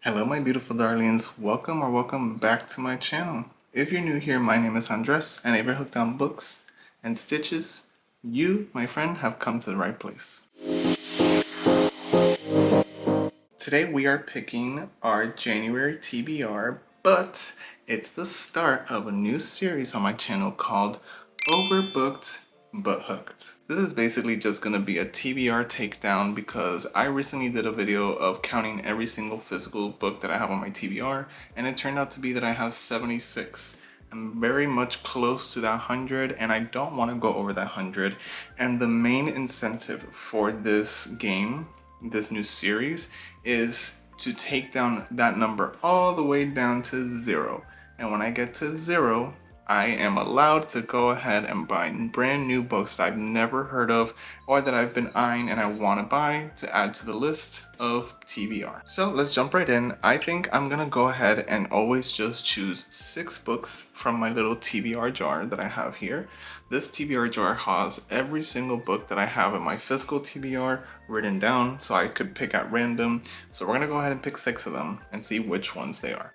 Hello my beautiful darlings, welcome back to my channel. If you're new here, my name is Hendrix, and if you're hooked on books and stitches, you, my friend, have come to the right place. Today we are picking our January TBR, but it's the start of a new series on my channel called Overbooked but Hooked. This is basically just gonna be a TBR takedown because I recently did a video of counting every single physical book that I have on my TBR, and it turned out to be that I have 76. I'm very much close to that 100, and I don't want to go over that 100. And the main incentive for this game, this new series, is to take down that number all the way down to 0. And when I get to 0, I am allowed to go ahead and buy brand new books that I've never heard of or that I've been eyeing and I want to buy to add to the list of TBR. So let's jump right in. I think I'm gonna go ahead and always just choose 6 books from my little TBR jar that I have here. This TBR jar has every single book that I have in my physical TBR written down so I could pick at random. So we're gonna go ahead and pick 6 of them and see which ones they are.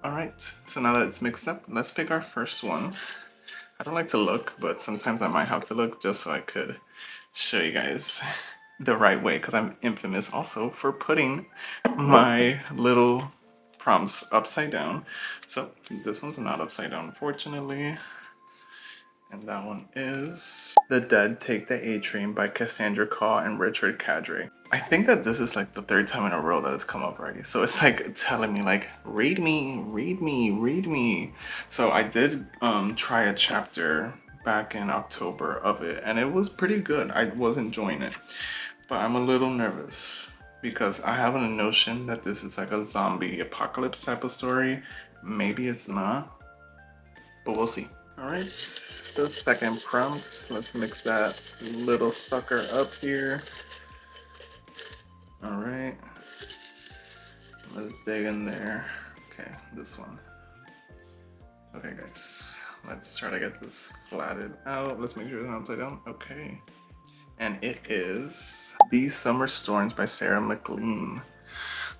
Alright, so now that it's mixed up, let's pick our first one. I don't like to look, but sometimes I might have to look just so I could show you guys the right way, because I'm infamous also for putting my little prompts upside down. So this one's not upside down, unfortunately. And that one is The Dead Take the A Train by Cassandra, Khaw, and Richard Kadrey. I think that this is like the 3rd time in a row that it's come up already. So it's like telling me like, read me, read me, read me. So I did try a chapter back in October of it, and it was pretty good. I was enjoying it, but I'm a little nervous because I have a notion that this is like a zombie apocalypse type of story. Maybe it's not, but we'll see. All right, the second prompt. Let's mix that little sucker up here. All right, let's dig in there. Okay, this one. Okay, guys, let's try to get this flattened out. Let's make sure it's not upside down. Okay, and it is These Summer Storms by MacLean.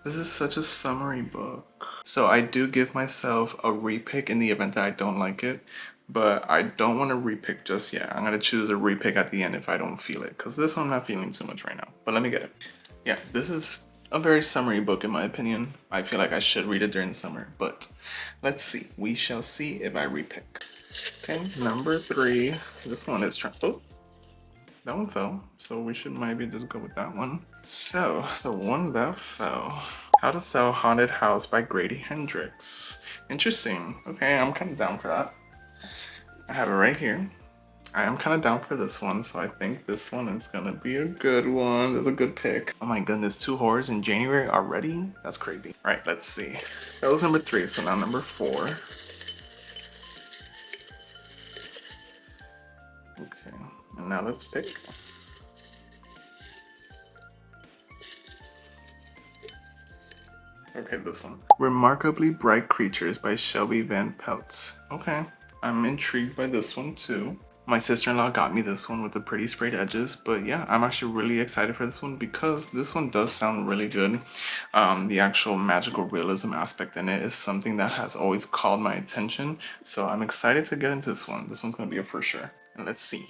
This is such a summery book. So I do give myself a repick in the event that I don't like it, but I don't want to repick just yet. I'm going to choose a repick at the end if I don't feel it, because this one I'm not feeling too much right now. But let me get it. Yeah, this is a very summery book in my opinion. I feel like I should read it during the summer, but let's see. We shall see if I repick. Okay, number 3. This one is oh, that one fell, so we should maybe just go with that one. So, the one that fell. How to Sell a Haunted House by Grady Hendrix. Interesting. Okay, I'm kind of down for that. I have it right here. I am kind of down for this one, so I think this one is gonna be a good one. It's a good pick. Oh my goodness, 2 horrors in January already? That's crazy. All right, let's see. That was number 3, so now number 4. Okay, and now let's pick. Okay, this one. Remarkably Bright Creatures by Shelby Van Pelt. Okay, I'm intrigued by this one too. My sister-in-law got me this one with the pretty sprayed edges, but yeah, I'm actually really excited for this one because this one does sound really good. The actual magical realism aspect in it is something that has always called my attention, so I'm excited to get into this one. This one's gonna be a for sure. And let's see.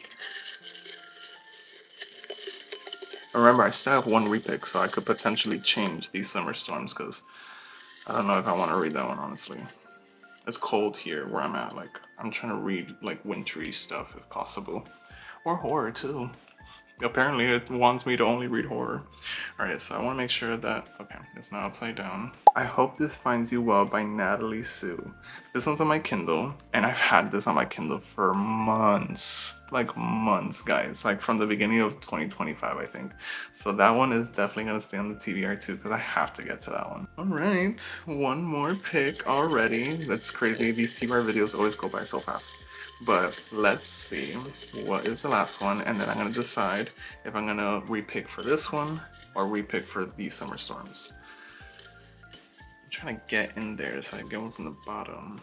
Remember, I still have 1 repick, so I could potentially change These Summer Storms because I don't know if I want to read that one, honestly. It's cold here where I'm at. Like, I'm trying to read, like, wintry stuff if possible. Or horror, too. Apparently, it wants me to only read horror. Alright, so I want to make sure that... Okay, it's not upside down. I Hope This Finds You Well by Natalie Sue. This one's on my Kindle, and I've had this on my Kindle for months. Like, months, guys. Like, from the beginning of 2025, I think. So that one is definitely going to stay on the TBR, too, because I have to get to that one. Alright, 1 more pick already. That's crazy. These TBR videos always go by so fast. But let's see what is the last one, and then I'm going to decide if I'm going to repick for this one or repick for These Summer Storms. I'm trying to get in there so I get one from the bottom.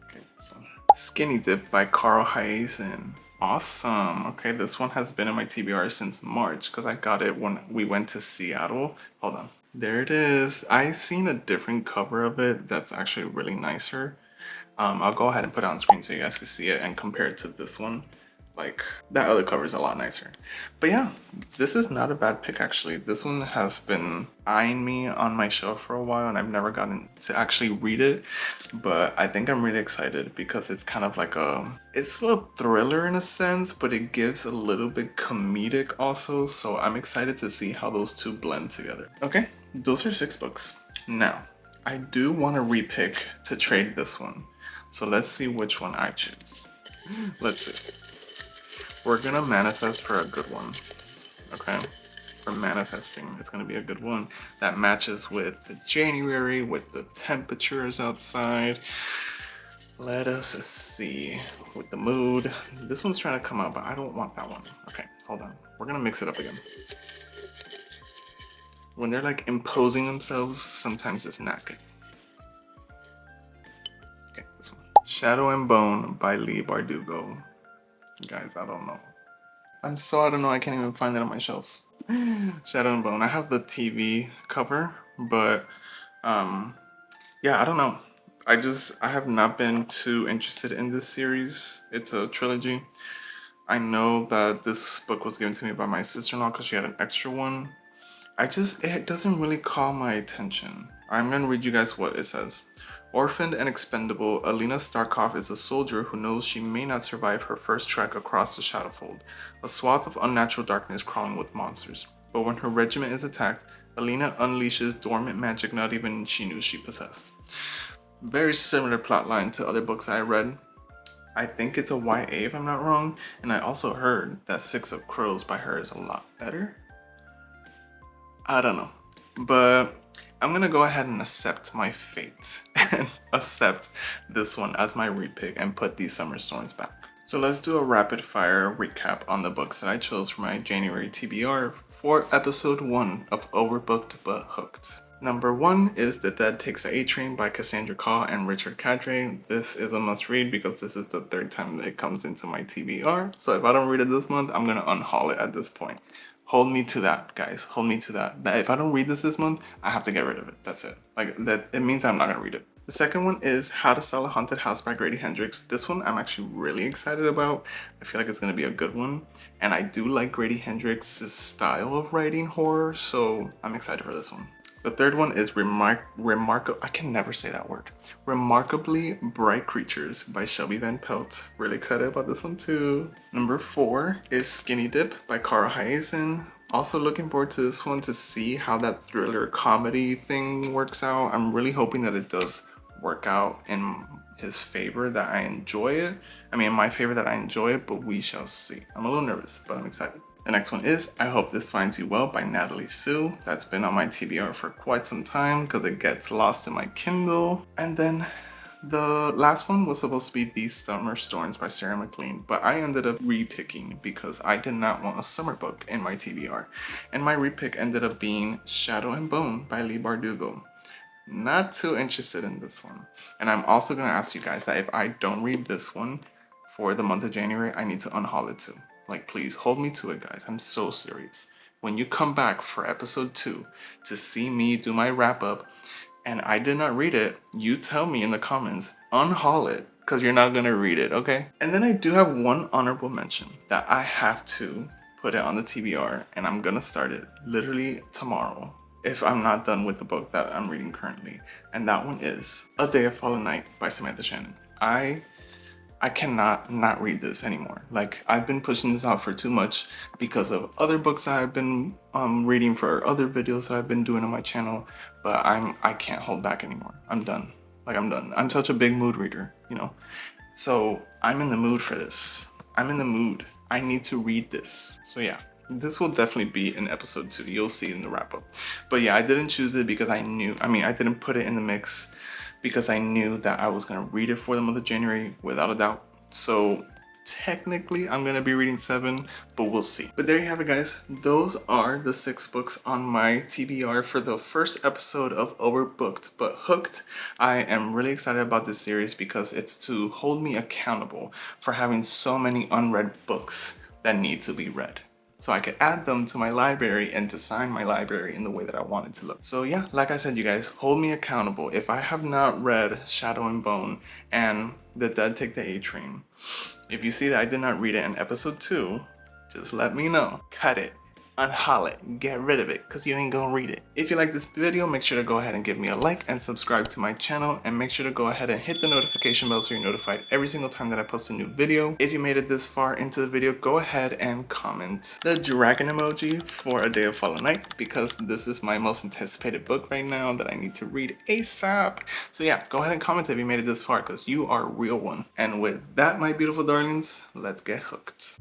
Okay, this one. Skinny Dip by Hiaasen. Awesome. Okay, this one has been in my TBR since March because I got it when we went to Seattle. Hold on. There it is. I've seen a different cover of it that's actually really nicer. I'll go ahead and put it on screen so you guys can see it and compare it to this one. Like, that other cover is a lot nicer. But yeah, this is not a bad pick actually. This one has been eyeing me on my shelf for a while and I've never gotten to actually read it. But I think I'm really excited because it's kind of like it's a thriller in a sense, but it gives a little bit comedic also. So I'm excited to see how those two blend together. Okay, those are 6 books. Now, I do want to repick to trade this one. So let's see which one I choose. Let's see. We're gonna manifest for a good one, okay? We're manifesting, it's gonna be a good one that matches with the January, with the temperatures outside. Let us see, with the mood. This one's trying to come out, but I don't want that one. Okay, hold on. We're gonna mix it up again. When they're like imposing themselves, sometimes it's not good. Okay, this one. Shadow and Bone by Leigh Bardugo. Guys, I don't know. I don't know, I can't even find it on my shelves. Shadow and Bone. I have the TV cover, but yeah, I don't know. I have not been too interested in this series. It's a trilogy. I know that this book was given to me by my sister-in-law because she had an extra one. It doesn't really call my attention. I'm gonna read you guys what it says. Orphaned and expendable, Alina Starkov is a soldier who knows she may not survive her first trek across the Shadowfold, a swath of unnatural darkness crawling with monsters. But when her regiment is attacked, Alina unleashes dormant magic not even she knew she possessed. Very similar plotline to other books I read. I think it's a YA if I'm not wrong, and I also heard that 6 of Crows by her is a lot better. I don't know, but I'm gonna go ahead and accept my fate and accept this one as my repick and put these Summer Storms back. So let's do a rapid fire recap on the books that I chose for my January TBR for episode 1 of Overbooked but Hooked. Number 1 is The Dead Takes the A Train by Cassandra Khaw and Richard Kadrey. This is a must read because this is the 3rd time that it comes into my TBR. So if I don't read it this month, I'm gonna unhaul it at this point. Hold me to that, guys. Hold me to that. That if I don't read this month, I have to get rid of it. That's it. Like that, it means I'm not gonna read it. The second one is How to Sell a Haunted House by Grady Hendrix. This one I'm actually really excited about. I feel like it's gonna be a good one. And I do like Grady Hendrix's style of writing horror, so I'm excited for this one. The third one is I can never say that word. Remarkably Bright Creatures by Shelby Van Pelt. Really excited about this one too. Number 4 is Skinny Dip by Hiaasen. Also looking forward to this one to see how that thriller comedy thing works out. I'm really hoping that it does work out in his favor, that I enjoy it. I mean, in my favor that I enjoy it, but we shall see. I'm a little nervous, but I'm excited. The next one is I Hope This Finds You Well by Natalie Sue. That's been on my TBR for quite some time because it gets lost in my Kindle. And then the last one was supposed to be These Summer Storms by Sarah MacLean, but I ended up repicking because I did not want a summer book in my TBR. And my repick ended up being Shadow and Bone by Leigh Bardugo. Not too interested in this one. And I'm also going to ask you guys that if I don't read this one for the month of January, I need to unhaul it too. Like, please hold me to it, guys. I'm so serious. When you come back for episode 2 to see me do my wrap up and I did not read it, you tell me in the comments, unhaul it, because you're not going to read it, okay? And then I do have one honorable mention that I have to put it on the TBR, and I'm going to start it literally tomorrow if I'm not done with the book that I'm reading currently. And that one is A Day of Fallen Night by Samantha Shannon. I cannot not read this anymore. Like, I've been pushing this out for too much because of other books that I've been reading for other videos that I've been doing on my channel, but I can't hold back anymore. I'm done. Like, I'm done. I'm such a big mood reader, you know? So I'm in the mood for this. I'm in the mood. I need to read this. So yeah, this will definitely be in episode 2. You'll see in the wrap up. But yeah, I didn't choose it because I didn't put it in the mix because I knew that I was going to read it for the month of January without a doubt. So technically I'm gonna be reading 7, but we'll see. But there you have it, guys. Those are the 6 books on my TBR for the first episode of Overbooked but Hooked. I am really excited about this series because it's to hold me accountable for having so many unread books that need to be read, so I could add them to my library and design my library in the way that I want it to look. So yeah, like I said, you guys, hold me accountable. If I have not read Shadow and Bone and The Dead Take the A Train, if you see that I did not read it in episode 2, just let me know. Cut it. Unhaul it, get rid of it, because you ain't gonna read it. If you like this video, make sure to go ahead and give me a like and subscribe to my channel, and make sure to go ahead and hit the notification bell so you're notified every single time that I post a new video. If you made it this far into the video, go ahead and comment the dragon emoji for A Day of Fallen Night, because this is my most anticipated book right now that I need to read ASAP. So yeah, go ahead and comment if you made it this far, because you are a real one. And with that, my beautiful darlings, let's get hooked.